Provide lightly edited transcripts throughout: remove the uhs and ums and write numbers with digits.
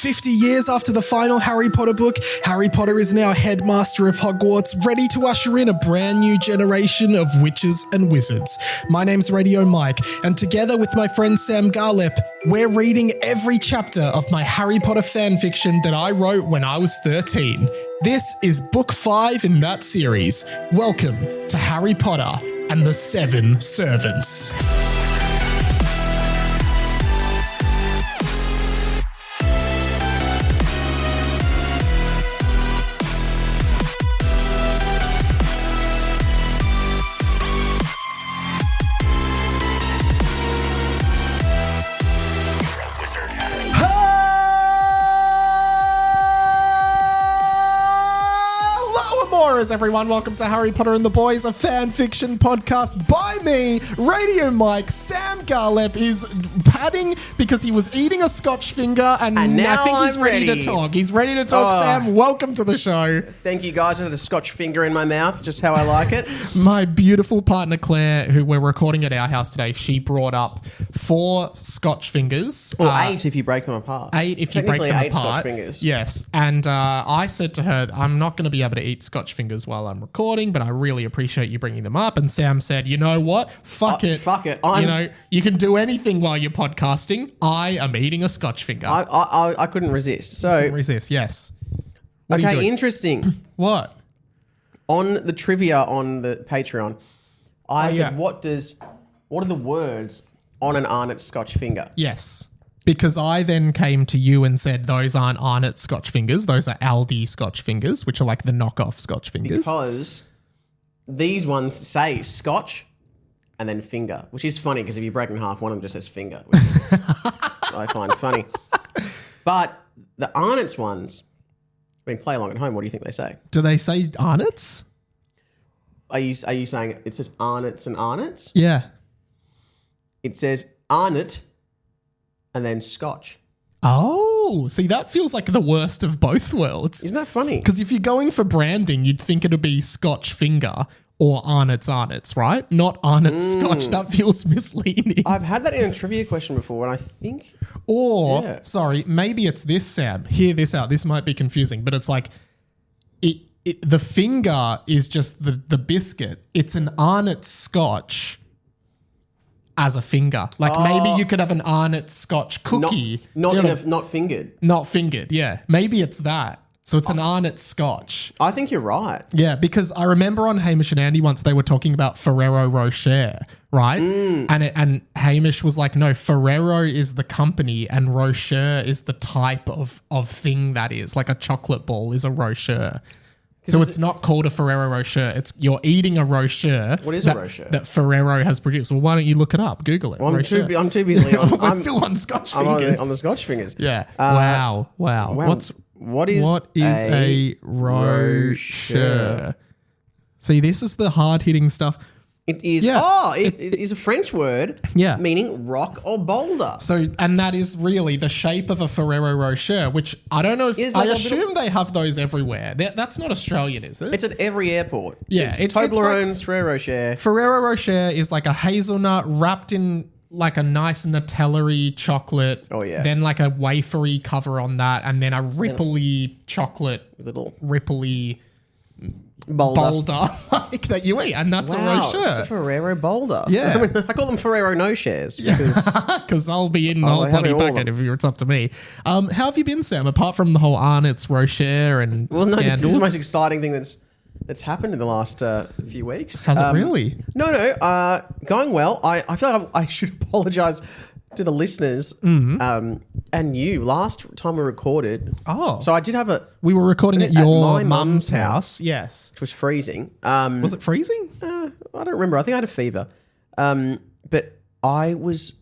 50 years after the final Harry Potter book, Harry Potter is now headmaster of Hogwarts, ready to usher in a brand new generation of witches and wizards. My name's Radio Mike, and together with my friend Sam Garlep, we're reading every chapter of my Harry Potter fanfiction that I wrote when I was 13. This is book 5 in that series. Welcome to Harry Potter and the Seven Servants. Everyone, welcome to Harry Potter and the Boys, a fan fiction podcast by me, Radio Mike. Sam Garlep is padding because he was eating a Scotch finger, and now I think he's ready to talk. He's ready to talk. Sam, welcome to the show. Thank you, guys. I have the Scotch finger in my mouth, just how I like it. My beautiful partner Claire, who we're recording at our house today, she brought up 4 Scotch fingers. Or 8 if you break them apart. 8 if you break them apart. 8 Scotch fingers. Yes. And I said to her, I'm not going to be able to eat Scotch fingers while I'm recording, but I really appreciate you bringing them up. And Sam said, you know what? Fuck it. You can do anything while you're podcasting. I am eating a Scotch finger. I couldn't resist. So yes. Okay, interesting. What? On the trivia on the Patreon, I said, what are the words on an Arnott Scotch finger? Yes. Because I then came to you and said, those aren't Arnott Scotch fingers. Those are Aldi Scotch fingers, which are like the knockoff Scotch fingers. Because these ones say Scotch and then finger, which is funny because if you break in half, one of them just says finger, which is, I find funny. But the Arnott's ones, play along at home. What do you think they say? Do they say Arnott's? Are you saying it says Arnott's and Arnott's? Yeah. It says Arnott and then Scotch. Oh, see, that feels like the worst of both worlds. Isn't that funny? Because if you're going for branding, you'd think it'd be Scotch finger or Arnott's, right? Not Arnott's Scotch. That feels misleading. I've had that in a trivia question before, and I think... Sorry, maybe it's this, Sam. Hear this out. This might be confusing, but it's like the finger is just the biscuit. It's an Arnott's Scotch as a finger. Like maybe you could have an Arnott's Scotch cookie. Not fingered. Not fingered, yeah. Maybe it's that. So it's an Arnott's Scotch. I think you're right. Yeah, because I remember on Hamish and Andy once they were talking about Ferrero Rocher, right? And Hamish was like, no, Ferrero is the company and Rocher is the type of thing that is. Like a chocolate ball is a Rocher. So it's not called a Ferrero Rocher. It's you're eating a Rocher. What is a Rocher? That Ferrero has produced. Well, why don't you look it up? Google it. Well, I'm too busy. We're still on Scotch fingers. On the Scotch fingers. Yeah. Wow. What is a Rocher? See, this is the hard-hitting stuff. It is. Yeah. It is a French word. Yeah. Meaning rock or boulder. So, and that is really the shape of a Ferrero Rocher, which I don't know if I assume they have those everywhere. That's not Australian, is it? It's at every airport. Yeah. It's Toblerone's Ferrero Rocher. Ferrero Rocher is like a hazelnut wrapped in like a nice Nutella-y chocolate. Oh, yeah. Then like a wafery cover on that, and then a ripply chocolate, little ripply boulder like that you eat, and that's a Rocher. It's a Ferrero boulder. Yeah. I call them Ferrero no shares because I'll be in the whole bloody bucket if it's up to me. How have you been, Sam? Apart from the whole Arnott's Rocher and scandal? This is the most exciting thing that's happened in the last few weeks. Has it really? No. Going well. I feel like I should apologise to the listeners and you. Last time we recorded. Oh. So I did have we were recording at your mum's house. Yes. Which was freezing. Was it freezing? I don't remember. I think I had a fever. But I was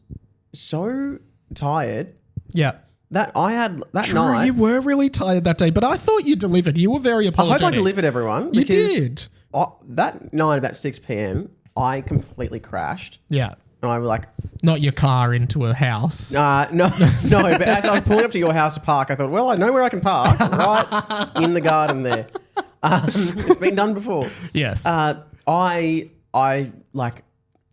so tired. Yeah. That I had that True, night. You were really tired that day, but I thought you delivered. You were very apologetic. I hope I delivered, everyone. You did. That night about 6 p.m, I completely crashed. Yeah. And I was like... Not your car into a house. No. But as I was pulling up to your house to park, I thought, well, I know where I can park. Right in the garden there. It's been done before. Yes. I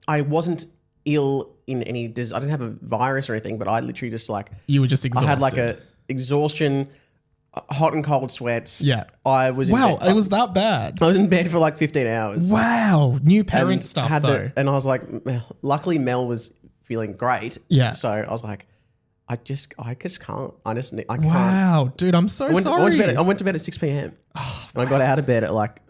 wasn't ill in any... I didn't have a virus or anything, but I literally just like... You were just exhausted. I had like exhaustion, hot and cold sweats. Yeah. I was in Wow, bed. it was that bad. I was in bed for like 15 hours. Wow. New parent stuff, though. And I was like, luckily Mel was feeling great. Yeah. So I was like, I just can't. I can't. Wow. Dude, I'm so sorry. I went to bed at 6 p.m. And I got out of bed at like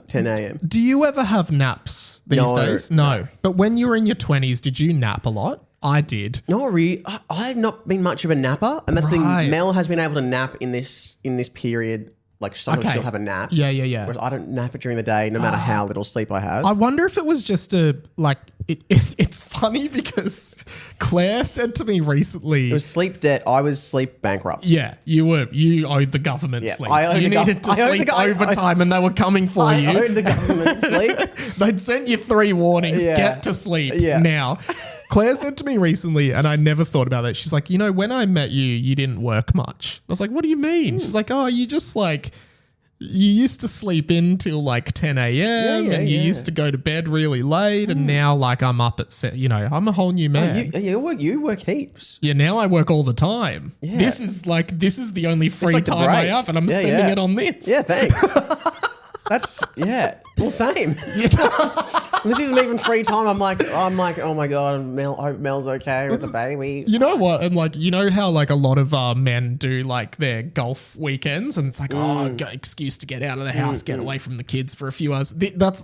10 a.m. Do you ever have naps these days? No. But when you were in your 20s, did you nap a lot? I did. Not really. I've not been much of a napper. And that's the Right. thing. Mel has been able to nap in this period. Like sometimes she'll have a nap. Yeah. Whereas I don't nap it during the day no matter how little sleep I have. I wonder if it was just it's funny because Claire said to me recently. It was sleep debt. I was sleep bankrupt. Yeah, you owed the government sleep. You needed to sleep overtime and they were coming for you. I owed the government sleep. They'd sent you 3 warnings. Yeah. Get to sleep Yeah. now. Claire said to me recently, and I never thought about that. She's like, when I met you, you didn't work much. I was like, what do you mean? She's like, oh, you just you used to sleep in till like 10 a.m. and you used to go to bed really late. And now I'm up at, I'm a whole new man. You work heaps. Yeah, now I work all the time. Yeah. This is the only free time I have and I'm spending it on this. Yeah, thanks. Well, same. This isn't even free time. I'm like, oh my God, I hope Mel's okay with the baby. You know what? And how a lot of men do their golf weekends and it's excuse to get out of the house, get away from the kids for a few hours.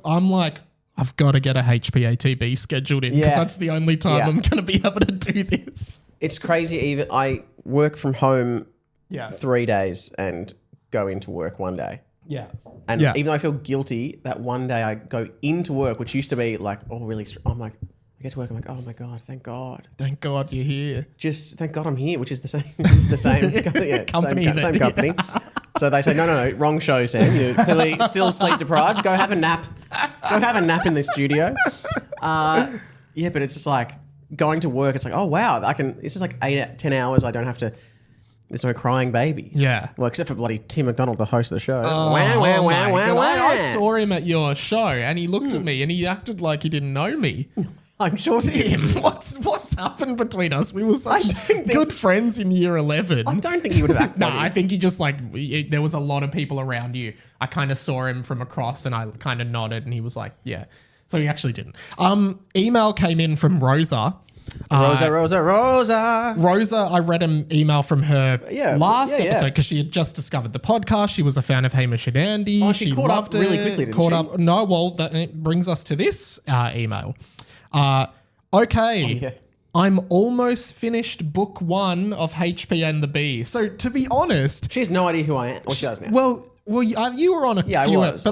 I'm like, I've got to get a HPATB scheduled in because that's the only time I'm going to be able to do this. It's crazy. Even I work from home 3 days and go into work 1 day. Yeah. And even though I feel guilty that one day I go into work, which used to be like, I'm like, I get to work, I'm like, oh my God, thank God. Thank God you're here. Just thank God I'm here, which is the same company. Same company. So they say, no, wrong show, Sam. You're clearly still sleep deprived. Go have a nap. Go have a nap in the studio. But it's just like going to work. It's like, oh wow, it's just like 8-10 hours. I don't have to. There's no crying babies. Yeah. Well, except for bloody Tim McDonald, the host of the show. I saw him at your show and he looked at me and he acted like he didn't know me. I'm sure Tim, what's happened between us? We were such good friends in year 11. I don't think he would have acted. No, I think he just there was a lot of people around you. I kind of saw him from across and I kind of nodded and he was like, yeah. So he actually didn't. Email came in from Rosa. Rosa. Rosa, I read an email from her last episode because she had just discovered the podcast. She was a fan of Hamish and Andy. Oh, she caught loved up really it. quickly, didn't caught she? up. No, well, that brings us to this email. Okay. I'm almost finished book 1 of HP and the Bee. So to be honest, she has no idea who I am. Well, she does now. Well, you were on a few, but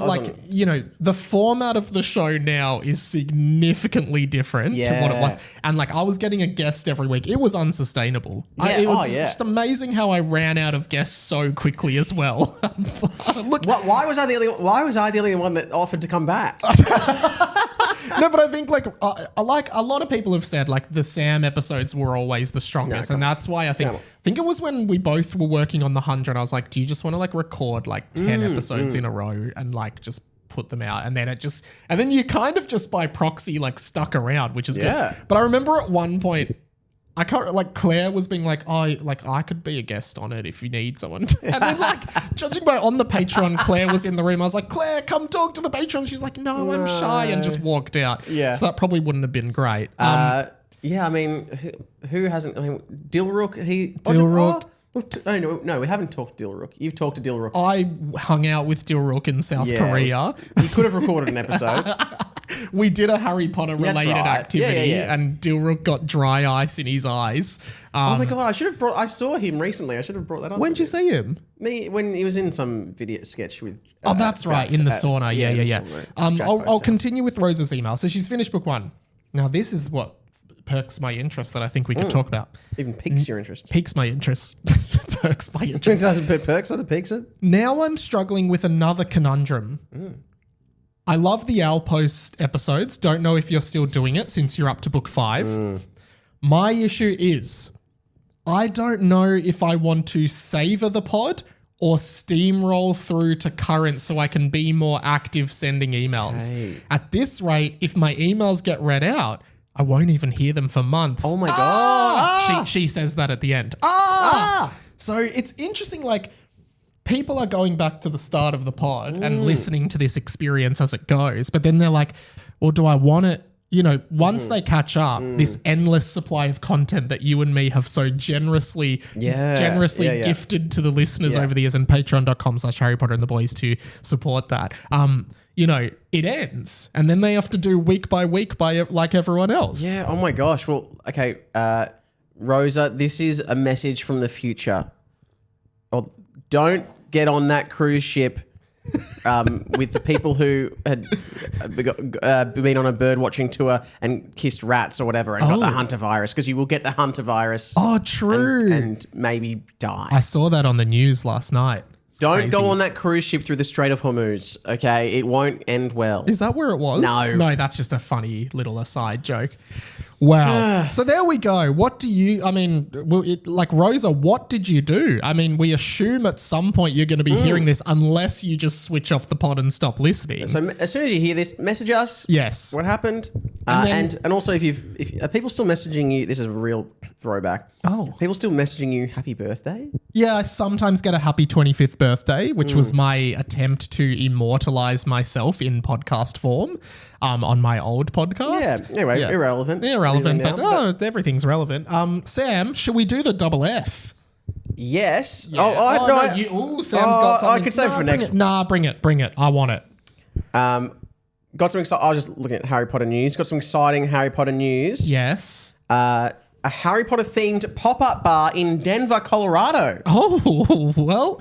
the format of the show now is significantly different to what it was. And I was getting a guest every week. It was unsustainable. It was just amazing how I ran out of guests so quickly as well. Look, why was I the only one that offered to come back? No, but I think a lot of people have said the Sam episodes were always the strongest, and that's why I think it was when we both were working on the 100. I was like, do you just want to record 10 episodes in a row and just put them out, and then you kind of just by proxy stuck around, which is good. But I remember at one point, I can't Claire was being I could be a guest on it if you need someone. And then judging by on the Patreon, Claire was in the room. I was like, Claire, come talk to the Patreon. She's like, no, I'm shy, and just walked out. Yeah. So that probably wouldn't have been great. I mean, who hasn't? I mean, Dilrook. No, we haven't talked to Dilrook. You've talked to Dilrook. I hung out with Dilrook in South Korea. You could have recorded an episode. We did a Harry Potter related activity, and Dilrook got dry ice in his eyes. Oh my God! I saw him recently. I should have brought that up. When did you see him? When he was in some video sketch with. That's right, in the sauna. Yeah. I'll continue with Rosa's email. So she's finished book 1. Now this is what perks my interest that I think we could talk about. Even piques your interest. Piques my interest. Perks my interest. Perks it, piques it. Now I'm struggling with another conundrum. I love the Outpost episodes. Don't know if you're still doing it since you're up to book 5. My issue is I don't know if I want to savor the pod or steamroll through to current so I can be more active sending emails. Okay. At this rate, if my emails get read out, I won't even hear them for months. Oh my God. She says that at the end. So it's interesting, like, people are going back to the start of the pod and listening to this experience as it goes, but then they're like, well, do I want it? You know, once they catch up, this endless supply of content that you and me have so generously gifted to the listeners over the years, and patreon.com/Harry Potter and the Boys to support that. You know, it ends, and then they have to do week by week like everyone else. Yeah. Oh my gosh. Well, okay. Rosa, this is a message from the future. Oh, don't get on that cruise ship with the people who had been on a bird watching tour and kissed rats or whatever and got the hunter virus, because you will get the hunter virus. Oh, true. And maybe die. I saw that on the news last night. Don't go on that cruise ship through the Strait of Hormuz, okay? It won't end well. Is that where it was? No, that's just a funny little aside joke. Wow. So there we go. What do you, Rosa, what did you do? I mean, we assume at some point you're going to be hearing this unless you just switch off the pod and stop listening. So as soon as you hear this, message us. Yes. What happened? And also, if are people still messaging you, this is a real throwback. Oh. People still messaging you happy birthday? Yeah, I sometimes get a happy 25th birthday, which was my attempt to immortalize myself in podcast form on my old podcast. Yeah, anyway, irrelevant. Irrelevant, Really but everything's relevant. Sam, should we do the double F? Yes. Yeah. Sam's got something. I could save it for next. Bring it. I want it. Got some exciting. I was just looking at Harry Potter news. Got some exciting Harry Potter news. Yes. A Harry Potter themed pop-up bar in Denver, Colorado. Oh, well,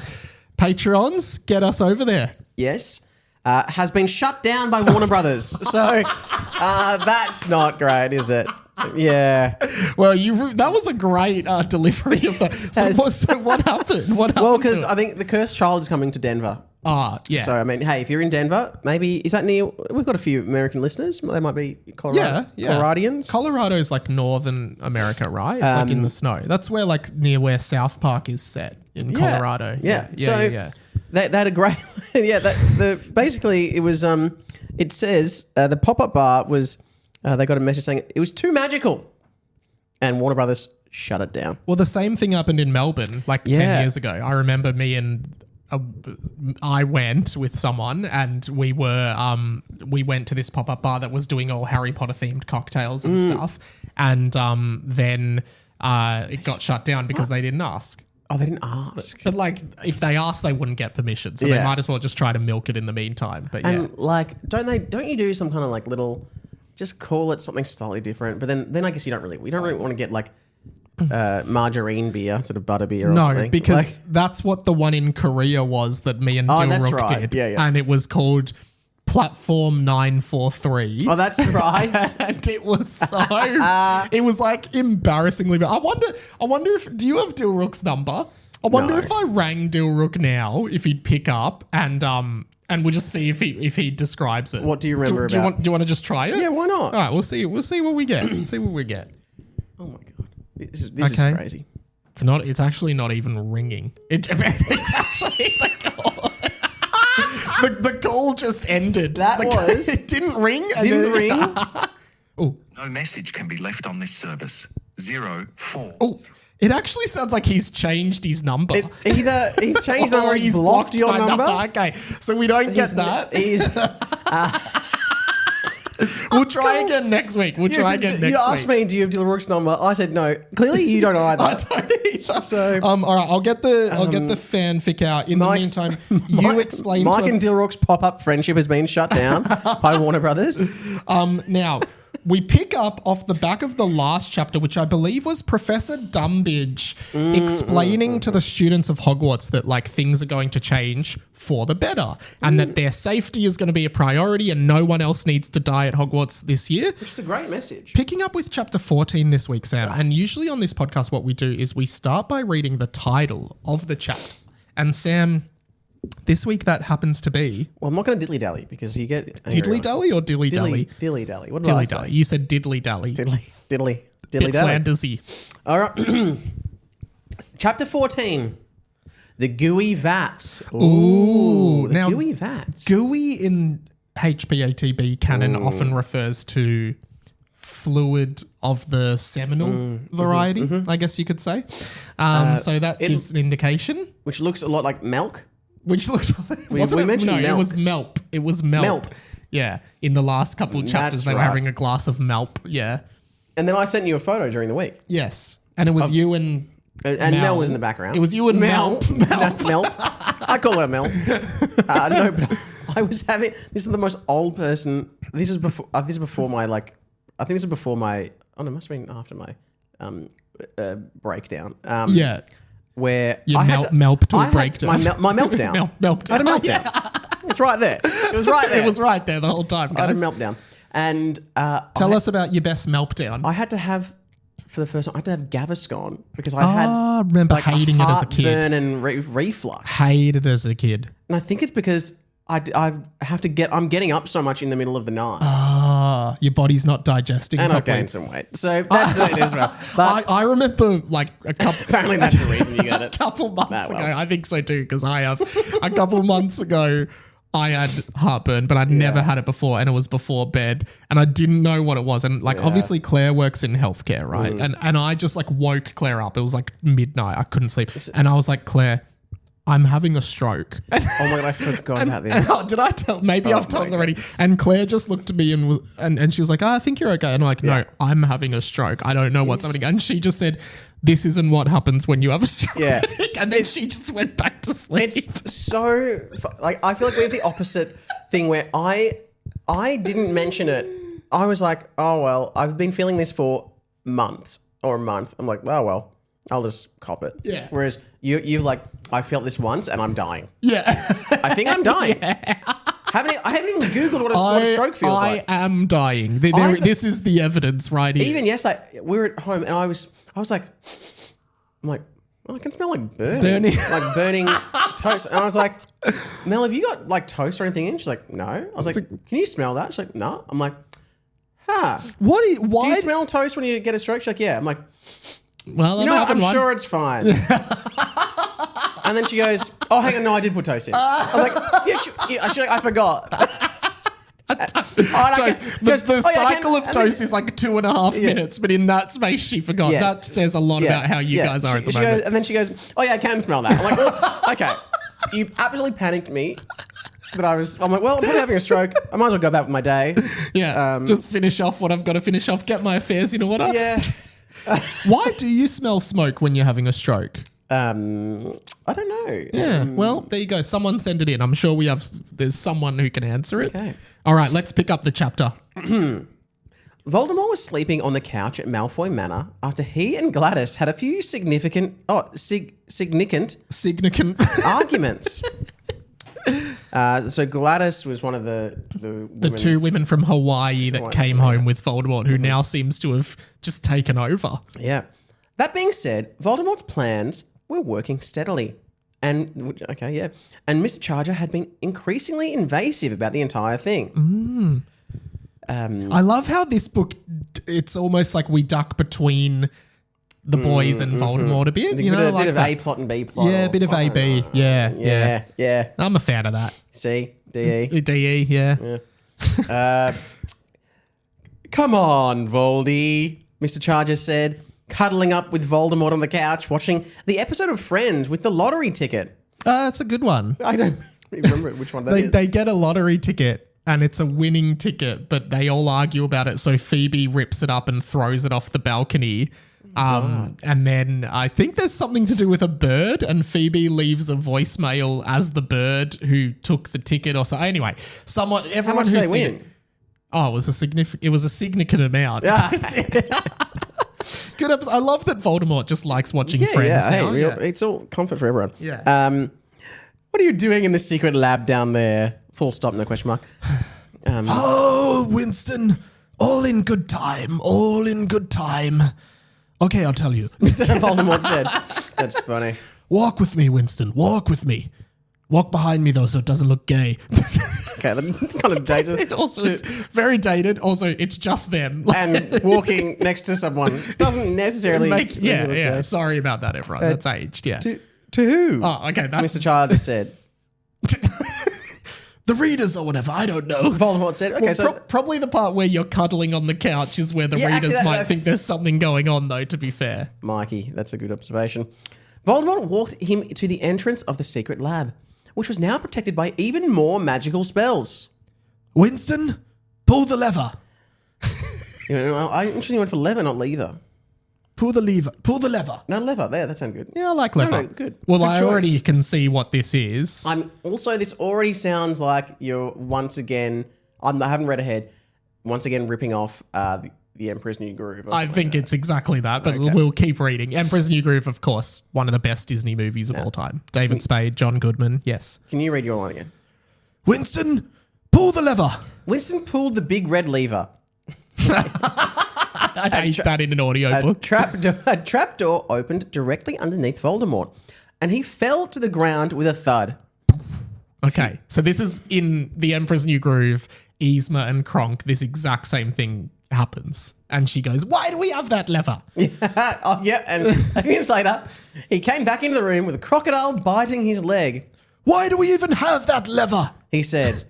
Patreons, get us over there. Yes. Has been shut down by Warner Brothers. So that's not great, is it? Yeah. Well, that was a great delivery of that. So what happened? Well, because I think the Cursed Child is coming to Denver. Yeah. So, I mean, hey, if you're in Denver, maybe, is that near, we've got a few American listeners. They might be Coloradians. Colorado is like Northern America, right? It's like in the snow. That's where near where South Park is set in Colorado. Yeah. They had a great, basically it was, it says the pop-up bar was, they got a message saying it was too magical, and Warner Brothers shut it down. Well, the same thing happened in Melbourne 10 years ago. I remember I went with someone and we went to this pop-up bar that was doing all Harry Potter themed cocktails and stuff. And then it got shut down because they didn't ask. Oh, they didn't ask. But if they asked, they wouldn't get permission. So they might as well just try to milk it in the meantime. But don't you do some kind of little, just call it something slightly different. But then I guess we don't really want to get margarine beer, sort of butter beer or something. No, because that's what the one in Korea was that me and Dilrook did. Yeah. And it was called Platform 943. Oh, that's right. And it was so, it was embarrassingly bad. I wonder if, do you have Dilrook's number? I wonder if I rang Dilrook now, if he'd pick up and we'll just see if he describes it. What do you remember about? Do you want to just try it? Yeah, why not? All right, we'll see what we get. See what we get. Oh my God. This is crazy. It's actually not even ringing. It's actually the call just ended. It didn't ring. No message can be left on this service. 04. Oh, it actually sounds like he's changed his number. Either he's changed or he's blocked your number. Okay, so we don't get that. We'll try again next week. You asked me, do you have Dilrook's number? I said no. Clearly, you don't either. I don't either. So, all right, I'll get the fanfic out. In the meantime, you explain. Mike and Dilrook's pop-up friendship has been shut down by Warner Brothers. Now we pick up off the back of the last chapter, which I believe was Professor Dumbidge explaining to the students of Hogwarts that things are going to change for the better and that their safety is going to be a priority and no one else needs to die at Hogwarts this year. Which is a great message. Picking up with chapter 14 this week, Sam, and usually on this podcast what we do is we start by reading the title of the chapter. And Sam, this week that happens to be... Well, I'm not going to dilly-dally because you get... Diddly-dally or dilly-dally? Dilly-dally. What did I say? Dilly-dally. You said diddly-dally. Dilly-dally. Flandersy. All right. Chapter 14. The Gooey Vats. Ooh. The Gooey Vats. Gooey in HPATB canon often refers to fluid of the seminal variety, I guess you could say. So that gives an indication. Which looks a lot like milk. Which looks... We mentioned milk. It was Melp. It was Melp. Melp. Yeah. In the last couple of chapters, they were having a glass of Melp. Yeah. And then I sent you a photo during the week. Yes. And it was you and... And Mel was in the background. It was you and Mel. Mel. I call her Mel. No, but I was having... This is the most old person... This is before my, like... I think this is before my... Oh, no, it must have been after my breakdown. Yeah. Where you I had melp to a breakdown. My meltdown. Meltdown. I had a meltdown. Yeah. It's right there. It was right there. It was right there the whole time, guys. I had a meltdown. And tell us about your best meltdown. I had to have, for the first time, I had to have Gaviscon because I had I remember hating it as a kid. Heartburn and reflux. Hated it as a kid. And I think it's because I have to I'm getting up so much in the middle of the night. Your body's not digesting and properly. I've gained some weight. So that's it as well. But I remember like a couple... Apparently that's the reason you get it. A couple months ago. I think so too, because I have. A couple months ago, I had heartburn, but I'd never had it before, and it was before bed, and I didn't know what it was. And like, obviously Claire works in healthcare, right? And I just like woke Claire up. It was like midnight. I couldn't sleep. And I was like, Claire, I'm having a stroke. Oh my God, I forgot about this. Did I tell? Maybe I've told already. And Claire just looked at me and she was like, I think you're okay. And I'm like, no, I'm having a stroke. I don't know what's happening. And she just said, this isn't what happens when you have a stroke. Yeah. And then she just went back to sleep. It's so, like, I feel like we have the opposite thing where I didn't mention it. I was like, oh, well, I've been feeling this for months or a month. I'm like, oh, well, I'll just cop it. Yeah. Whereas you like, I felt this once and I'm dying. Yeah. I think I'm dying. Yeah. I haven't even Googled what a stroke feels like. I am dying. This is the evidence right here. Even yesterday, we were at home and I was like, oh, I can smell like burning. Like burning toast. And I was like, Mel, have you got like toast or anything in? She's like, no. I was like, can you smell that? She's like, no. I'm like, huh. Why? Do you smell toast when you get a stroke? She's like, yeah. I'm like, well, I'm sure it's fine. And then she goes, oh, hang on, no, I did put toast in. I was like, I forgot. The cycle of toast is like 2.5 minutes, but in that space she forgot. Yes. That says a lot about how you guys are at the moment. Goes, and then she goes, oh yeah, I can smell that. I'm like, well, okay. You absolutely panicked me. But I'm like, well, I'm probably having a stroke. I might as well go back with my day. Yeah, just finish off what I've got to finish off, get my affairs in order. Yeah. Why do you smell smoke when you're having a stroke? I don't know. Yeah, well, there you go. Someone send it in. I'm sure there's someone who can answer it. Okay. All right, let's pick up the chapter. Voldemort was sleeping on the couch at Malfoy Manor after he and Gladys had a few significant arguments. So Gladys was one of the two women from Hawaii that came home with Voldemort, who now seems to have just taken over. Yeah. That being said, Voldemort's plans were working steadily. And Miss Charger had been increasingly invasive about the entire thing. I love how this book, it's almost like we duck between the boys and Voldemort a bit. You know, a bit of A plot and B plot. Yeah, a bit of A, B. Yeah. I'm a fan of that. C, D, E. D, E, yeah. Come on, Voldy, Mr. Charger said, cuddling up with Voldemort on the couch, watching the episode of Friends with the lottery ticket. That's a good one. I don't remember which one that is. They get a lottery ticket and it's a winning ticket, but they all argue about it. So Phoebe rips it up and throws it off the balcony. And then I think there's something to do with a bird, and Phoebe leaves a voicemail as the bird who took the ticket or so. Anyway, everyone who's seen it. Oh, it was a significant amount. Yeah. Good episode. I love that Voldemort just likes watching Friends now. Hey, it's all comfort for everyone. Yeah. What are you doing in the secret lab down there? Full stop, no question mark. Oh, Winston, all in good time. Okay, I'll tell you. Voldemort said. That's funny. Walk with me, Winston. Walk with me. Walk behind me, though, so it doesn't look gay. Okay, that's kind of dated. It's very dated. Also, it's just them. And walking next to someone doesn't necessarily... Yeah. Sorry about that, everyone. That's aged, yeah. To who? Oh, okay. Mr. Child just said. The readers or whatever, I don't know. Voldemort said, okay, so... Probably the part where you're cuddling on the couch is where the readers might think there's something going on, though, to be fair. Mikey, that's a good observation. Voldemort walked him to the entrance of the secret lab, which was now protected by even more magical spells. Winston, pull the lever. I actually went for lever, not lever. Pull the lever. Pull the lever. No, lever. There, that sounds good. Yeah, I like lever. No, good. Well, Good I choice. already can see what this is. This already sounds like you're once again, I haven't read ahead, once again ripping off the Emperor's New Groove. I think it's exactly that, but we'll keep reading. Emperor's New Groove, of course, one of the best Disney movies of all time. David Spade, John Goodman, yes. Can you read your line again? Winston, pull the lever. Winston pulled the big red lever. I hate that in an audiobook. A trapdoor opened directly underneath Voldemort, and he fell to the ground with a thud. Okay, so this is in The Emperor's New Groove, Yzma and Kronk, this exact same thing happens. And she goes, why do we have that lever? And a few minutes later, he came back into the room with a crocodile biting his leg. Why do we even have that lever? He said.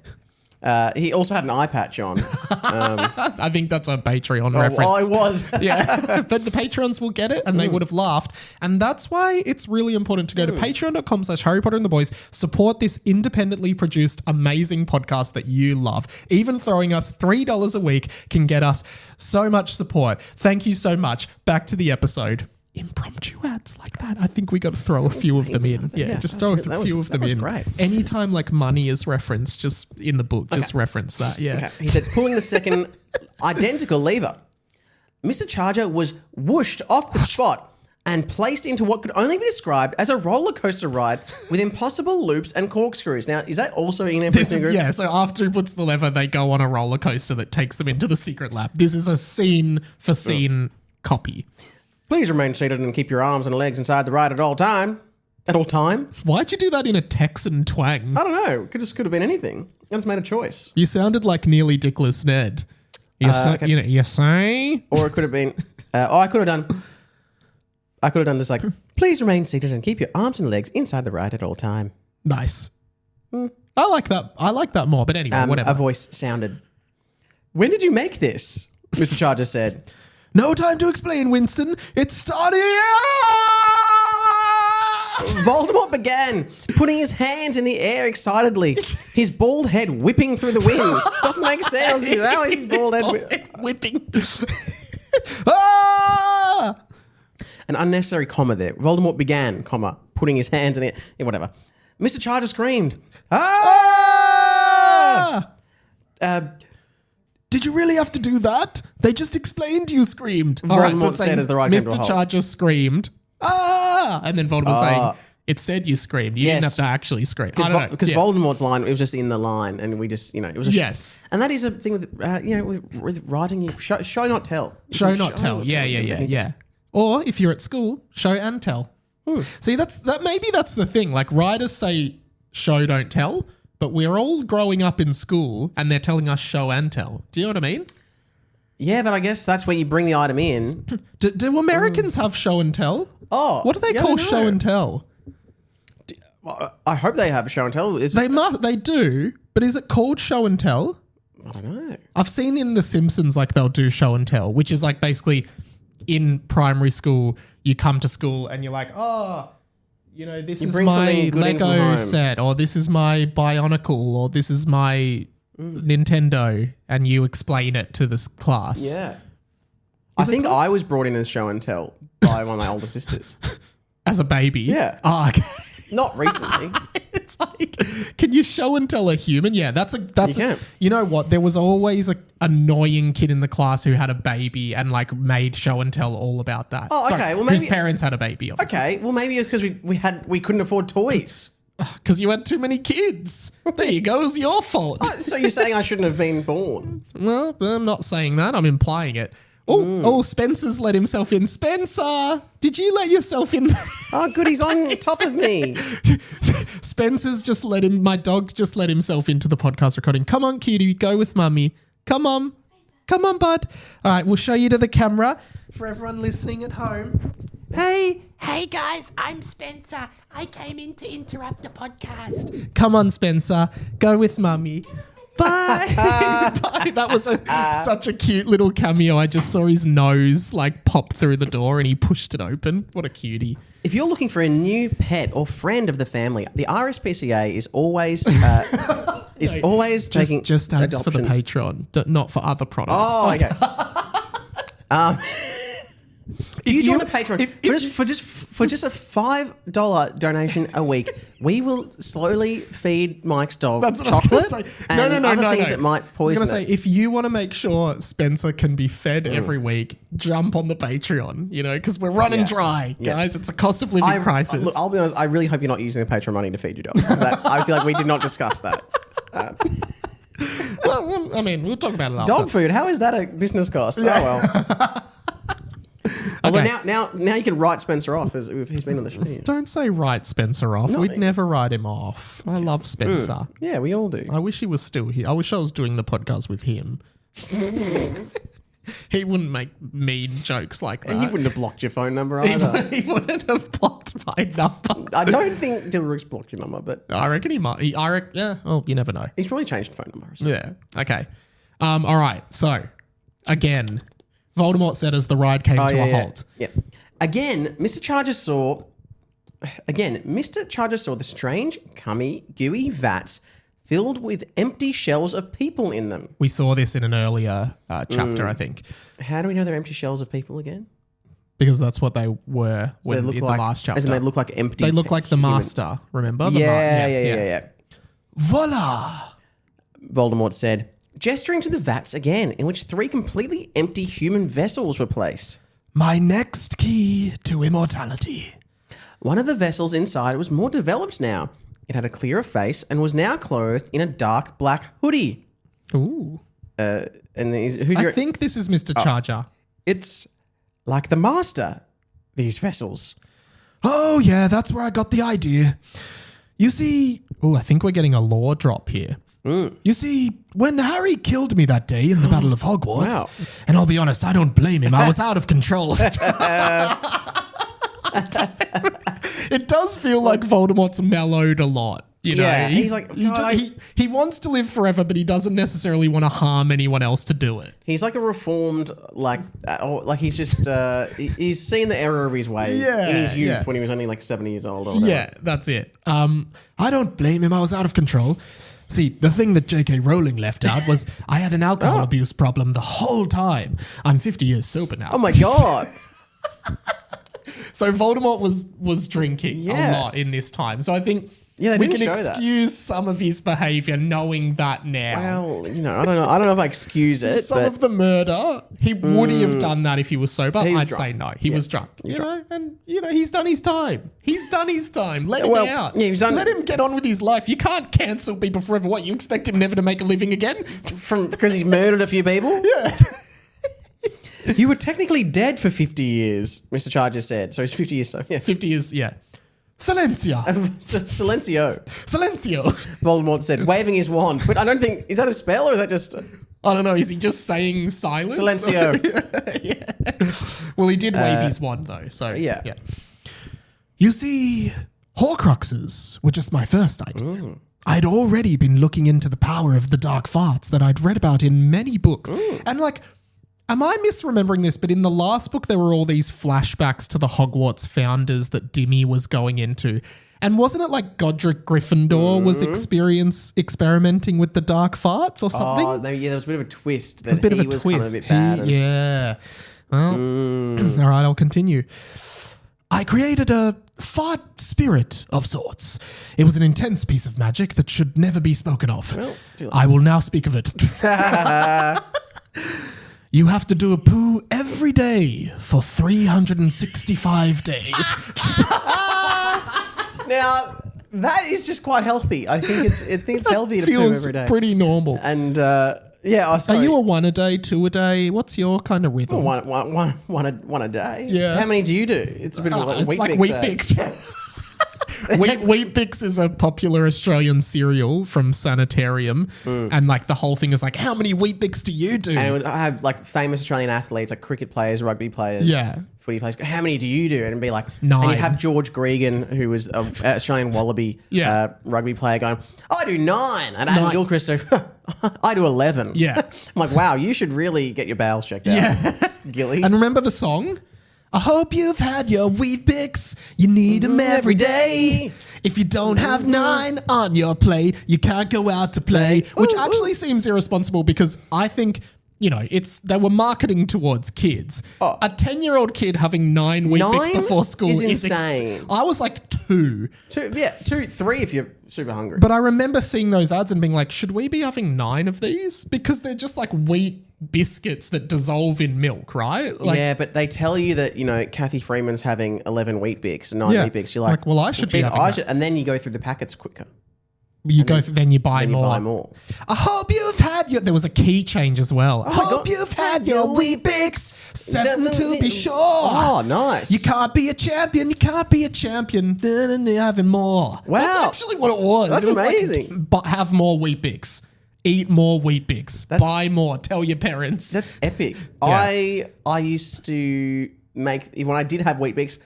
He also had an eye patch on. I think that's a Patreon reference. Well, it was. Yeah, but the Patreons will get it and they would have laughed. And that's why it's really important to go to patreon.com/Harry Potter and the Boys, support this independently produced amazing podcast that you love. Even throwing us $3 a week can get us so much support. Thank you so much. Back to the episode. Impromptu ads like that. I think we got to throw a few of them in. Yeah, just throw a few of them in. Great. Anytime like money is referenced, just in the book, just reference that. Yeah. Okay. He said, pulling the second identical lever, Mr. Charger was whooshed off the spot and placed into what could only be described as a roller coaster ride with impossible loops and corkscrews. Now, is that also in Emperor's New Groove? Yeah, so after he puts the lever, they go on a roller coaster that takes them into the secret lab. This is a scene for scene copy. Please remain seated and keep your arms and legs inside the ride at all time. At all time? Why'd you do that in a Texan twang? I don't know. Could have been anything. I just made a choice. You sounded like nearly Dickless Ned. You say? Or it could have been. I could have done this like, please remain seated and keep your arms and legs inside the ride at all time. Nice. I like that. I like that more. But anyway, whatever. A voice sounded. When did you make this? Mr. Charger said. No time to explain, Winston. It's starting. Voldemort began, putting his hands in the air excitedly, his bald head whipping through the wind. Doesn't make sense. How is his bald head whipping? An unnecessary comma there. Voldemort began, comma, putting his hands in the air. Yeah, whatever. Mr. Charger screamed. Did you really have to do that? They just explained you screamed. Voldemort said as the ride came to a Mr. halt. Charger screamed. And then Voldemort saying, it said you screamed. You didn't have to actually scream. I don't know. Because Voldemort's line, it was just in the line, and we just, it was a yes. And that is a thing with, with writing, show not tell. Show not tell. Yeah. Or if you're at school, show and tell. See, maybe that's the thing. Like writers say show, don't tell, but we're all growing up in school and they're telling us show and tell. Do you know what I mean? Yeah, but I guess that's where you bring the item in. Do Americans have show and tell? Oh. What do they call show and tell? Well, I hope they have show and tell. They do, but is it called show and tell? I don't know. I've seen in The Simpsons like they'll do show and tell, which is like basically in primary school, you come to school and you're like, this is my Lego set, or this is my Bionicle, or this is my Nintendo, and you explain it to this class. Yeah. I think I was brought in as show and tell by one of my older sisters. As a baby? Yeah. Oh, okay. Not recently. It's like, can you show and tell a human? Yeah, you know what? There was always an annoying kid in the class who had a baby and like made show and tell all about that. Oh, okay. Well, maybe whose parents had a baby. Obviously. Okay. Well, maybe it's because we couldn't afford toys. Because you had too many kids. There you go. It was your fault. So you're saying I shouldn't have been born? Well, I'm not saying that. I'm implying it. Spencer's let himself in. Spencer, did you let yourself in? Oh, good. He's on top of me. Spencer's my dog's just let himself into the podcast recording. Come on, cutie, go with mummy. Come on, bud. All right, we'll show you to the camera for everyone listening at home. Hey, Hey guys, I'm Spencer. I came in to interrupt the podcast. Come on, Spencer. Go with mummy. Bye. Bye. That was such a cute little cameo. I just saw his nose like pop through the door and he pushed it open. What a cutie. If you're looking for a new pet or friend of the family, the RSPCA is always taking just ads adoption. for the Patreon, not for other products. Oh, okay. If you join the Patreon for just a $5 donation a week, we will slowly feed Mike's dog chocolate and other things that might poison I was going to say, if you want to make sure Spencer can be fed every week, jump on the Patreon, because we're running dry, guys. It's a cost of living crisis. Look, I'll be honest, I really hope you're not using the Patreon money to feed your dog. Because I feel like we did not discuss that. Well, I mean, we'll talk about it after. Dog food, how is that a business cost? Yeah. Oh, well. Although now you can write Spencer off as if he's been on the show. Don't say write Spencer off. We'd never write him off. I love Spencer. Yeah, we all do. I wish he was still here. I wish I was doing the podcast with him. He wouldn't make mean jokes like that. He wouldn't have blocked your phone number either. He wouldn't have blocked my number. I don't think Dilrook's blocked your number, but I reckon he might. Yeah. Well, you never know. He's probably changed phone number or something. Yeah. Okay. All right. So, again, Voldemort said as the ride came to a halt. Yeah. Again, Mr. Charger saw the strange, cummy, gooey vats filled with empty shells of people in them. We saw this in an earlier chapter, I think. How do we know they're empty shells of people again? Because that's what they were in the like, last chapter. As in they look like empty. They look like the master, remember? Yeah. Voila! Voldemort said, gesturing to the vats again, in which 3 completely empty human vessels were placed. My next key to immortality. One of the vessels inside was more developed now. It had a clearer face and was now clothed in a dark black hoodie. Ooh. I think this is Mr. Charger. It's like the master, these vessels. Oh, yeah, that's where I got the idea. You see... Oh, I think we're getting a lore drop here. You see, when Harry killed me that day in the Battle of Hogwarts, and I'll be honest, I don't blame him. I was out of control. It does feel like Voldemort's mellowed a lot. Yeah, he's like, he wants to live forever, but he doesn't necessarily want to harm anyone else to do it. He's like a reformed, he's just, he's seen the error of his ways in his youth when he was only like 70 years old. Or whatever. Yeah, that's it. I don't blame him. I was out of control. See, the thing that J.K. Rowling left out was I had an alcohol abuse problem the whole time. I'm 50 years sober now. Oh my God. So Voldemort was drinking a lot in this time. So I think we can excuse some of his behavior knowing that now. Well, I don't know if I excuse it. Some of the murder, he would have done that if he was sober. I'd say no. He was drunk. And he's done his time. Let him out. Yeah, let him get on with his life. You can't cancel people forever. What, you expect him never to make a living again? Because he's murdered a few people? Yeah. You were technically dead for 50 years, Mr. Charger said. So he's 50 years. So yeah, 50 years. Yeah. Silencio. Silencio. Voldemort said, waving his wand. But I don't think, is that a spell or is that just... I don't know. Is he just saying silence? Silencio. Yeah. Well, he did wave his wand though. So yeah. You see, Horcruxes were just my first idea. I'd already been looking into the power of the dark farts that I'd read about in many books. And am I misremembering this? But in the last book, there were all these flashbacks to the Hogwarts founders that Dimmy was going into. And wasn't it like Godric Gryffindor was experimenting with the dark farts or something? Oh, there was a bit of a twist. There was a bit of a twist. Kind of a bit bad. Yeah. Well, all right, I'll continue. I created a fart spirit of sorts. It was an intense piece of magic that should never be spoken of. Well, I will now speak of it. You have to do a poo every day for 365 days. Now, that is just quite healthy. I think it's healthy to poo every day. Feels pretty normal. And sorry. Are you a 1 a day, 2 a day? What's your kind of rhythm? One a day. Yeah. How many do you do? It's a bit of a it's like Weet-Bix. Weet-Bix is a popular Australian cereal from Sanitarium, and the whole thing is how many Weet-Bix do you do? And I have famous Australian athletes, like cricket players, rugby players. Yeah. footy players go, how many do you do? And it'd be like, 9. And you'd have George Gregan, who was an Australian Wallaby rugby player, going, I do 9. And Adam Gilchrist, I do 11. Yeah. I'm like, wow, you should really get your bowels checked out. Yeah. Gilly. And remember the song? I hope you've had your Weet Bix. You need them every day. If you don't have 9 on your plate, you can't go out to play. Which actually seems irresponsible because I think, they were marketing towards kids. Oh. A 10-year-old kid having 9 Weet Bix 9 before school is insane. I was like 2. 2, 3 if you're super hungry. But I remember seeing those ads and being like, should we be having 9 of these? Because they're just like wheat biscuits that dissolve in milk, right? Like, yeah, but they tell you that, Kathy Freeman's having 11 Weet Bix, 9 Weet Bix. You're like, well, I should be having that. And then you go through the packets quicker. Then you buy more. Buy more. I hope you've had your... There was a key change as well. I hope you've had your Weet Bix. 7 to be sure. Oh, nice. You can't be a champion. You can't be a champion. Then having more. Wow. That's actually what it was. That's it was amazing. Like, have more Weet Bix. Eat more Weet Bix. Buy more. Tell your parents. That's epic. Yeah. I used to make... When I did have Weet Bix,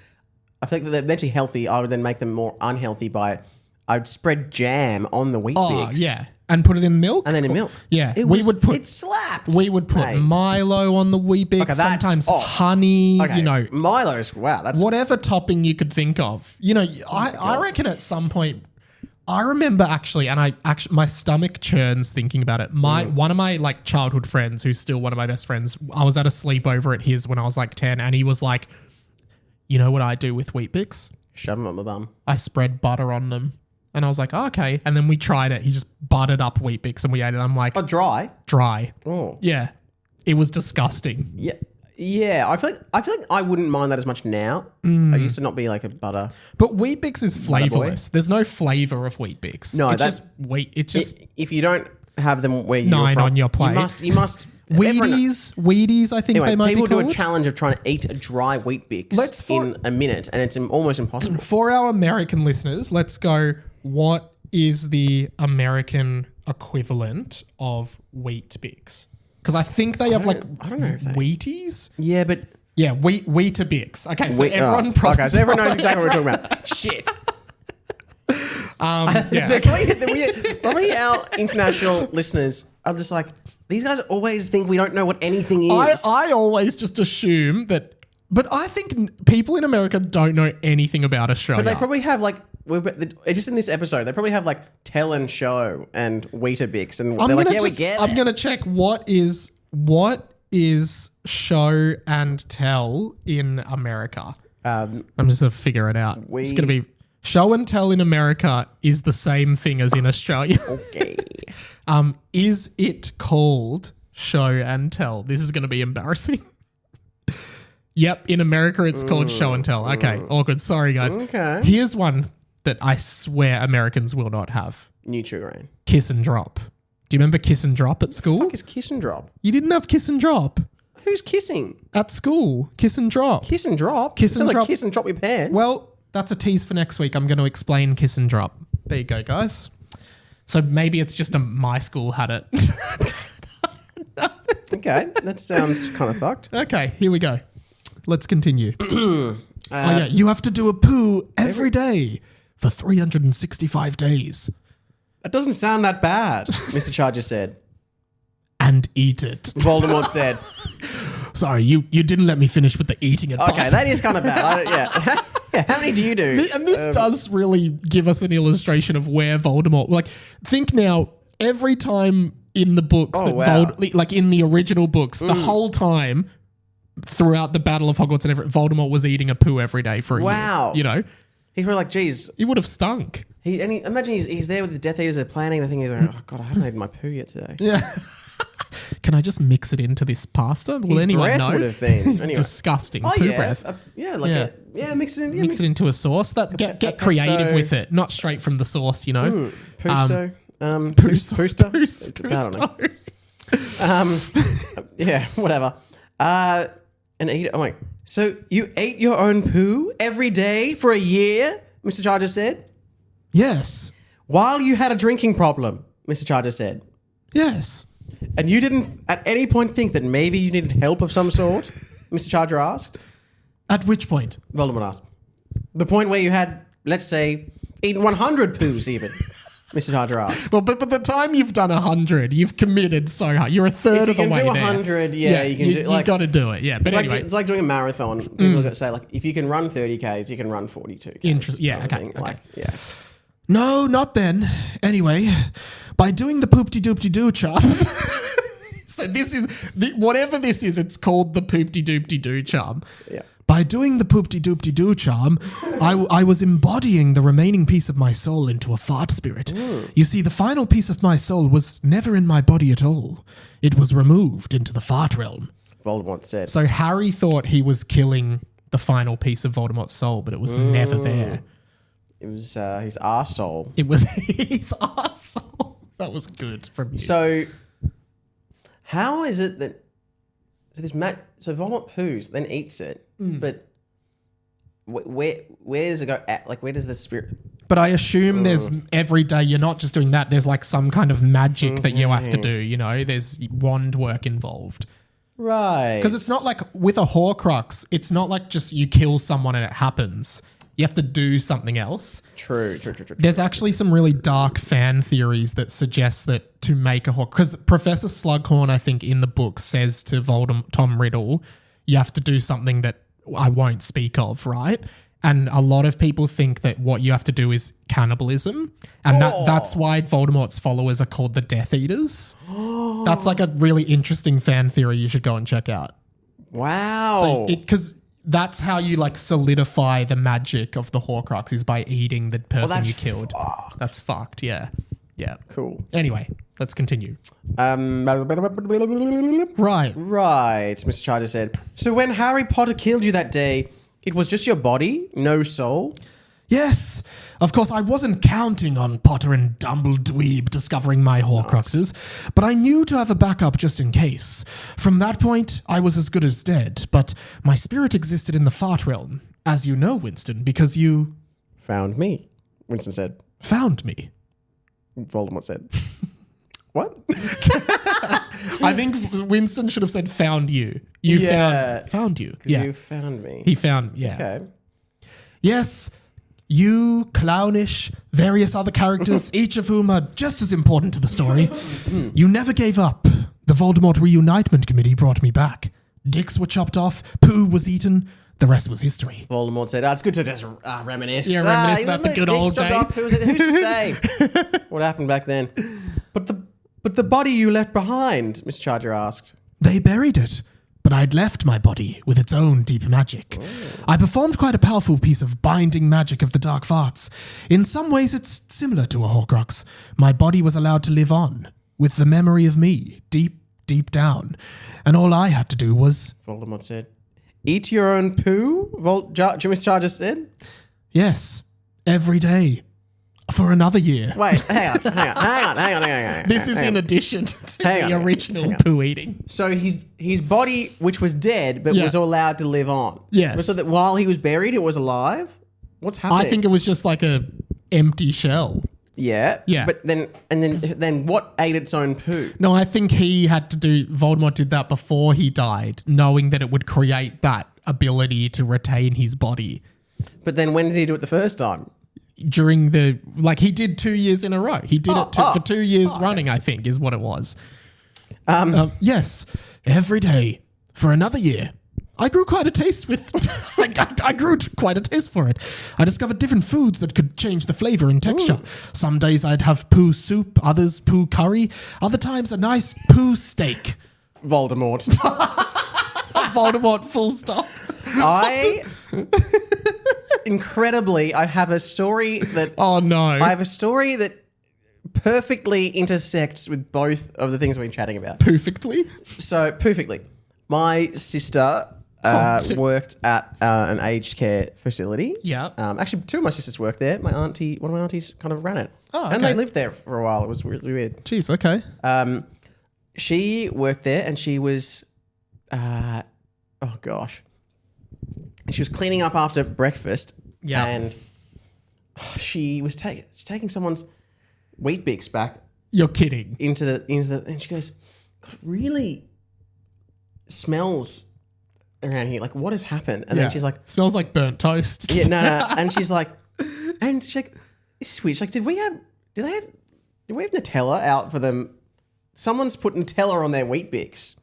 I think that they're meant to be healthy. I would then make them more unhealthy by... I'd spread jam on the Weet Bix. Yeah. And put it in milk? And then in milk. Yeah. It slapped. We would put Milo on the Weet Bix. Okay, sometimes honey, Milo's, wow. That's whatever topping you could think of. I reckon at some point, I remember actually, and my stomach churns thinking about it. One of my like childhood friends, who's still one of my best friends, I was at a sleepover at his when I was like 10, and he was like, you know what I do with Weet Bix? Shove them on my bum. I spread butter on them. And I was like, oh, okay. And then we tried it. He just buttered up Weet Bix and we ate it. I'm like, dry? Dry. Oh. Yeah. It was disgusting. Yeah. Yeah. I feel like I wouldn't mind that as much now. I used to not be like a butter. But Weet Bix is flavorless. There's no flavor of Weet Bix. No, it's just wheat. It's just if you don't have them where you're 9 from, on your plate. You must. Wheaties, I think Anyway, they might be people called. do a challenge of trying to eat a dry Weet Bix in a minute, and it's almost impossible. For our American listeners, let's go. What is the American equivalent of Weet Bix? Because I think they have like I don't know if they... Wheaties. Yeah, but yeah, Weetabix. Okay, so everyone probably. Okay, so everyone knows exactly what we're talking about. Shit. Yeah. Probably our international listeners are just like, these guys always think we don't know what anything is. I always just assume that, but I think people in America don't know anything about Australia. But they probably have like, just in this episode, they probably have like Tell and Show and Weetabix, and they're like, yeah, we get it. I'm gonna check what is Show and Tell in America. I'm just gonna figure it out. It's gonna be Show and Tell in America is the same thing as in Australia. Okay. Is it called Show and Tell? This is gonna be embarrassing. Yep, in America it's called Show and Tell. Okay, all good. Sorry, guys. Okay. Here's one that I swear Americans will not have. Nutri-Grain. Kiss and Drop. Do you remember Kiss and Drop at school? What the fuck is Kiss and Drop? You didn't have Kiss and Drop Who's kissing? at school. Kiss and Drop. Kiss and Drop? Kiss and Like Drop. Kiss and Drop your pants? Well, that's a tease for next week. I'm going to explain Kiss and Drop. There you go, guys. So maybe it's just my school had it. Okay, that sounds kind of fucked. Okay, here we go. Let's continue. Yeah, you have to do a poo every day for 365 days. That doesn't sound that bad, Mr. Charger said. And eat it. Voldemort said. Sorry, you didn't let me finish with the eating it part. Okay, that is kind of bad. Yeah. Yeah, how many do you do? And this does really give us an illustration of where Voldemort... Like, think now, every time in the books, like in the original books, the whole time throughout the Battle of Hogwarts and everything, Voldemort was eating a poo every day for a year. You know? He's probably like, geez. He would have stunk. Imagine he's there with the Death Eaters, they're planning the thing. He's like, oh, God, I haven't eaten my poo yet today. Yeah. Can I just mix it into this pasta? Will His anyone breath know? would have been. Anyway. Disgusting. Oh, poo yeah. breath. Mix it in. Mix it into a sauce. Get creative pesto. with it. Not straight from the sauce, you know. Pusto. Yeah, whatever. And eat it. Oh my. So you ate your own poo every day for a year, Mr. Charger said? Yes. While you had a drinking problem, Mr. Charger said. Yes. And you didn't at any point think that maybe you needed help of some sort? Mr. Charger asked. At which point? Voldemort asked. The point where you had, let's say, eaten 100 poos even. Mr. Jar Jar asked. Well, but the time you've done 100, you've committed so hard. You're a third of the way there. If you can do 100, you can do... You got to do it, yeah. But anyway. It's like doing a marathon. People say, like, if you can run 30 Ks, you can run 42 Ks. Yeah, okay. Like, yeah. No, not then. Anyway, by doing the poop-de-doop-de-doo charm... So this is... whatever this is, it's called the poop-de-doop-de-doo charm. Yeah. By doing the poop-de-doop-de-doo charm, I was embodying the remaining piece of my soul into a fart spirit. You see, the final piece of my soul was never in my body at all. It was removed into the fart realm. Voldemort said. So Harry thought he was killing the final piece of Voldemort's soul, but it was never there. It was his arsehole. It was his arsehole. That was good from you. So, how is it that... So Voldemort poos, then eats it, but where does it go at? Like, where does the spirit... But I assume there's every day, you're not just doing that, there's like some kind of magic that you have to do, you know? There's wand work involved. Right. Because it's not like with a Horcrux, it's not like just you kill someone and it happens. You have to do something else. True. There's actually some really dark fan theories that suggest that to make a Horcrux, because Professor Slughorn, I think, in the book says to Tom Riddle, you have to do something that I won't speak of, right? And a lot of people think that what you have to do is cannibalism. And that's why Voldemort's followers are called the Death Eaters. That's like a really interesting fan theory you should go and check out. Wow. So because that's how you like solidify the magic of the Horcrux is by eating the person you killed. That's fucked. Yeah. Yeah. Cool. Anyway, let's continue. Right, Right. Mr. Charger said. So when Harry Potter killed you that day, it was just your body, no soul? Yes. Of course, I wasn't counting on Potter and Dumbledweeb discovering my Horcruxes, but I knew to have a backup just in case. From that point, I was as good as dead, but my spirit existed in the fart realm, as you know, Winston, because you... Found me, Winston said. Found me. Voldemort said. What? I think Winston should have said found you. You found you. Yeah. You found me. He found, yeah. Okay. Yes, you, Clownish, various other characters, each of whom are just as important to the story. You never gave up. The Voldemort Reunitement Committee brought me back. Dicks were chopped off, poo was eaten, the rest was history. Voldemort said, it's good to just reminisce. Yeah, reminisce about the good old days. Who's to say what happened back then? But the body you left behind, Mr. Charger asked. They buried it, but I'd left my body with its own deep magic. I performed quite a powerful piece of binding magic of the dark farts. In some ways, it's similar to a Horcrux. My body was allowed to live on, with the memory of me, deep, deep down. And all I had to do was... Voldemort said. Eat your own poo? Mr. Charger said. Yes, every day. For another year. Wait, hang on. This is in addition to the original poo eating. So his body, which was dead, but was allowed to live on. Yes. So that while he was buried, it was alive? What's happening? I think it was just like a empty shell. Yeah. Yeah. But then what ate its own poo? No, I think Voldemort did that before he died, knowing that it would create that ability to retain his body. But then when did he do it the first time? During he did 2 years in a row. He did it for 2 years running, I think, is what it was. Yes, every day for another year. I grew quite a taste I grew quite a taste for it. I discovered different foods that could change the flavor and texture. Some days I'd have poo soup, others poo curry, other times a nice poo steak. Voldemort. Voldemort, full stop. Incredibly, I have a story that... Oh, no. I have a story that perfectly intersects with both of the things we've been chatting about. Perfectly? So, perfectly. My sister worked at an aged care facility. Yeah. Actually, two of my sisters worked there. One of my aunties kind of ran it. Oh, okay. And they lived there for a while. It was really weird. Jeez, okay. She worked there and she was... oh, gosh. She was cleaning up after breakfast, and she was taking someone's wheat bix back. You're kidding. Into the and she goes, God, it really smells around here? Like, what has happened? And then she's like, smells like burnt toast. yeah, no. And she's like, this is weird. She's like, did we have Nutella out for them? Someone's put Nutella on their Wheat Bix.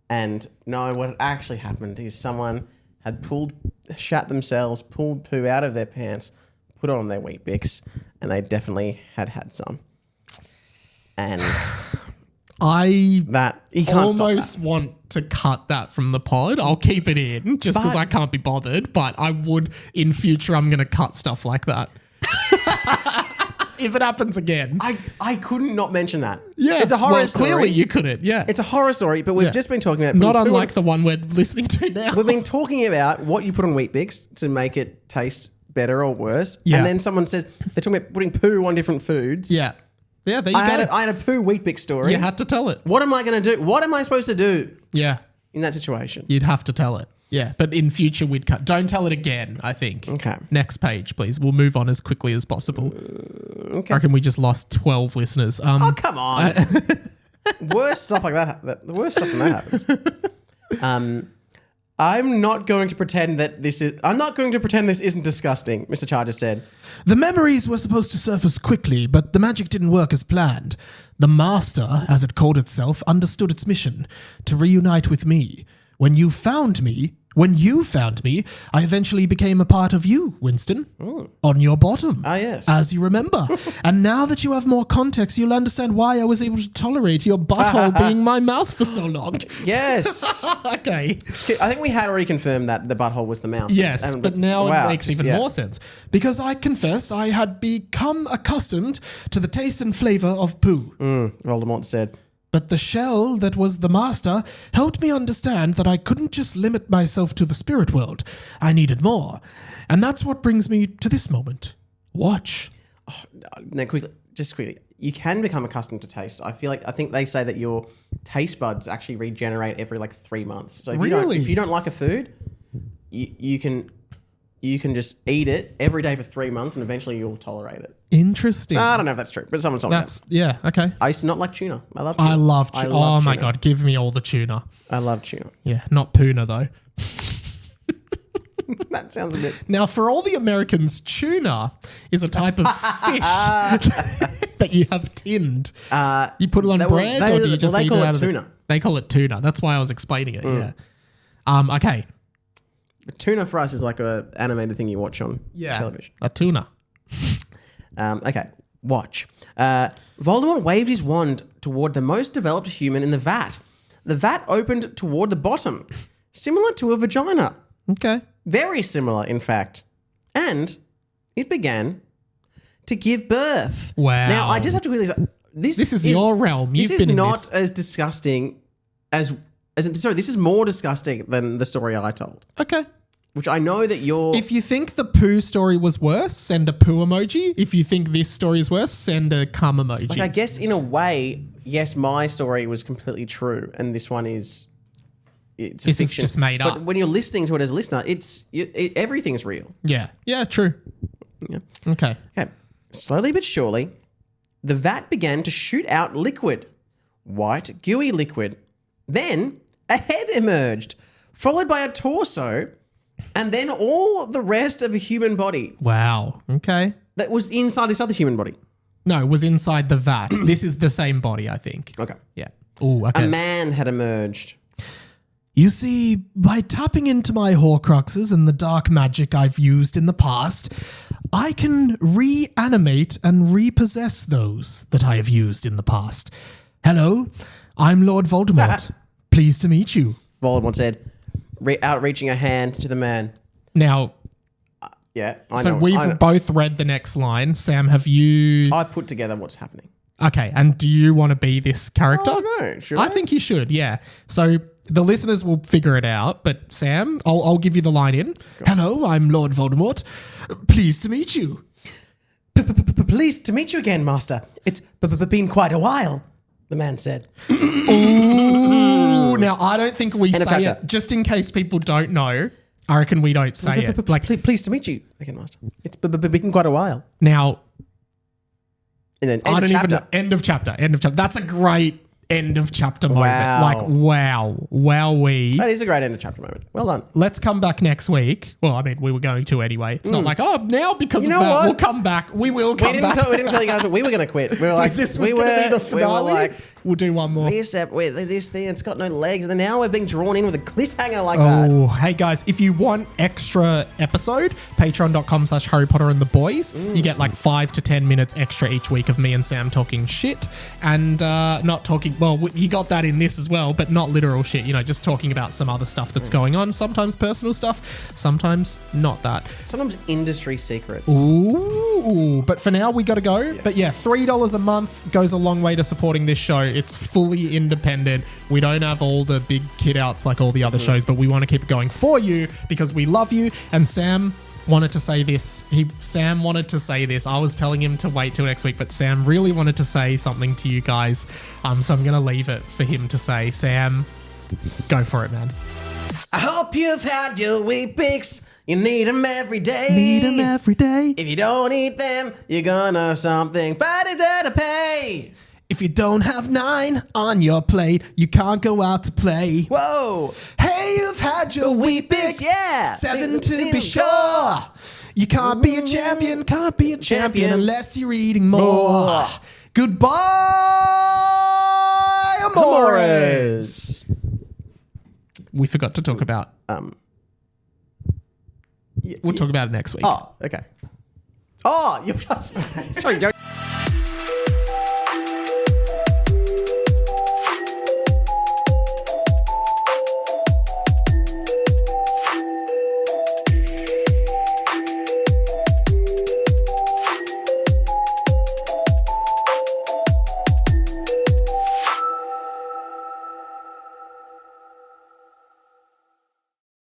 And no, what had actually happened is someone had shat themselves, pulled poo out of their pants, put it on their Wheat Bix, and they definitely had some. And I you can't stop almost want to cut that from the pod. I'll keep it in just because I can't be bothered, but I would in future. I'm going to cut stuff like that. If it happens again. I couldn't not mention that. Yeah. It's a horror story. Clearly you couldn't. Yeah. It's a horror story, but we've just been talking about... Not unlike the one we're listening to now. We've been talking about what you put on Wheat Bix to make it taste better or worse. Yeah. And then someone says... They're talking about putting poo on different foods. Yeah. Yeah, there you go. I had a poo Wheat Bix story. You had to tell it. What am I going to do? What am I supposed to do Yeah. in that situation? You'd have to tell it. Yeah, but in future we'd cut. Don't tell it again, I think. Okay. Next page, please. We'll move on as quickly as possible. Okay. I reckon we just lost 12 listeners. Oh, come on. Worst stuff like that. The worst stuff when that happens. I'm not going to pretend this isn't disgusting, Mr. Charger said. The memories were supposed to surface quickly, but the magic didn't work as planned. The Master, as it called itself, understood its mission, to reunite with me. When you found me, I eventually became a part of you, Winston. On your bottom. Ah, yes. As you remember. And now that you have more context, you'll understand why I was able to tolerate your butthole being my mouth for so long. Yes. Okay. I think we had already confirmed that the butthole was the mouth. Yes, but now it makes even more sense. Because I confess I had become accustomed to the taste and flavour of poo. Voldemort said. But the shell that was the Master helped me understand that I couldn't just limit myself to the spirit world. I needed more. And that's what brings me to this moment. Watch. Oh, no, quickly. You can become accustomed to taste. I think they say that your taste buds actually regenerate every 3 months. So if you don't like a food, you can just eat it every day for 3 months and eventually you'll tolerate it. Interesting. I don't know if that's true, but someone told me that. Yeah, okay. I used to not like tuna. I love tuna. Oh my God, give me all the tuna. I love tuna. Yeah, not puna though. That sounds a bit... Now, for all the Americans, tuna is a type of fish that you have tinned. You put it on bread or do you just eat it out of tuna? They call it tuna. That's why I was explaining it, yeah. Okay. Tuna for us is like a animated thing you watch on television. A tuna. Okay, watch. Voldemort waved his wand toward the most developed human in the vat. The vat opened toward the bottom, similar to a vagina. Okay. Very similar, in fact. And it began to give birth. Wow. Now, I just have to quickly say, this is your realm. You've been in this. This is not as disgusting as this is more disgusting than the story I told. Okay. Which I know that If you think the poo story was worse, send a poo emoji. If you think this story is worse, send a cum emoji. Like, I guess in a way, yes, my story was completely true, and this one is... It's this fiction. Is just made up. But when you're listening to it as a listener, everything's real. Yeah. Yeah, true. Yeah. Okay. Slowly but surely, the vat began to shoot out liquid. White, gooey liquid. Then a head emerged, followed by a torso, and then all the rest of a human body. Wow. Okay. That was inside this other human body. No, it was inside the vat. This is the same body, I think. Okay. Yeah. Oh, okay. A man had emerged. You see, by tapping into my Horcruxes and the dark magic I've used in the past, I can reanimate and repossess those that I have used in the past. Hello, I'm Lord Voldemort. Pleased to meet you. Voldemort said, outreaching a hand to the man. Now, yeah, we've both read the next line. Sam, have you... I put together what's happening. Okay, and do you want to be this character? Oh, no, sure. I think you should, yeah. So the listeners will figure it out, but Sam, I'll give you the line in. Hello, I'm Lord Voldemort. Pleased to meet you. Pleased to meet you again, Master. It's been quite a while, the man said. Ooh, now I don't think we say it, just in case people don't know. I reckon we don't say it. Like, pleased to meet you again, Master. It's been quite a while. Now, and then end of chapter. That's a great end of chapter moment. Wow. Like, wowee. That is a great end of chapter moment. Well done. Let's come back next week. Well, I mean, we were going to anyway. It's not like, now because You of know that, what? we'll come back. We will come back. We didn't tell you guys that we were going to quit. We were like, This was going to be the finale. We were like, we'll do one more. this thing, it's got no legs. And then now we're being drawn in with a cliffhanger like that. Oh, hey guys, if you want extra episode, patreon.com/Harry Potter and the Boys. You get like 5 to 10 minutes extra each week of me and Sam talking shit and not talking, well, you got that in this as well, but not literal shit, just talking about some other stuff that's going on. Sometimes personal stuff, sometimes not that. Sometimes industry secrets. Ooh, but for now we got to go. Yeah. But yeah, $3 a month goes a long way to supporting this show. It's fully independent. We don't have all the big kid outs like all the other shows, but we want to keep it going for you because we love you. And Sam wanted to say this. Sam wanted to say this. I was telling him to wait till next week, but Sam really wanted to say something to you guys. So I'm going to leave it for him to say. Sam, go for it, man. I hope you've had your Weet-Bix. You need them every day. Need them every day. If you don't eat them, you're gonna something better to pay. If you don't have 9 on your plate, you can't go out to play. Whoa. Hey, you've had your Weet-Bix. Yeah. 7 to be sure. You can't be a champion, unless you're eating more. Goodbye, amores. We forgot to talk about... We'll talk about it next week. Oh, okay. Oh, you're just... Sorry,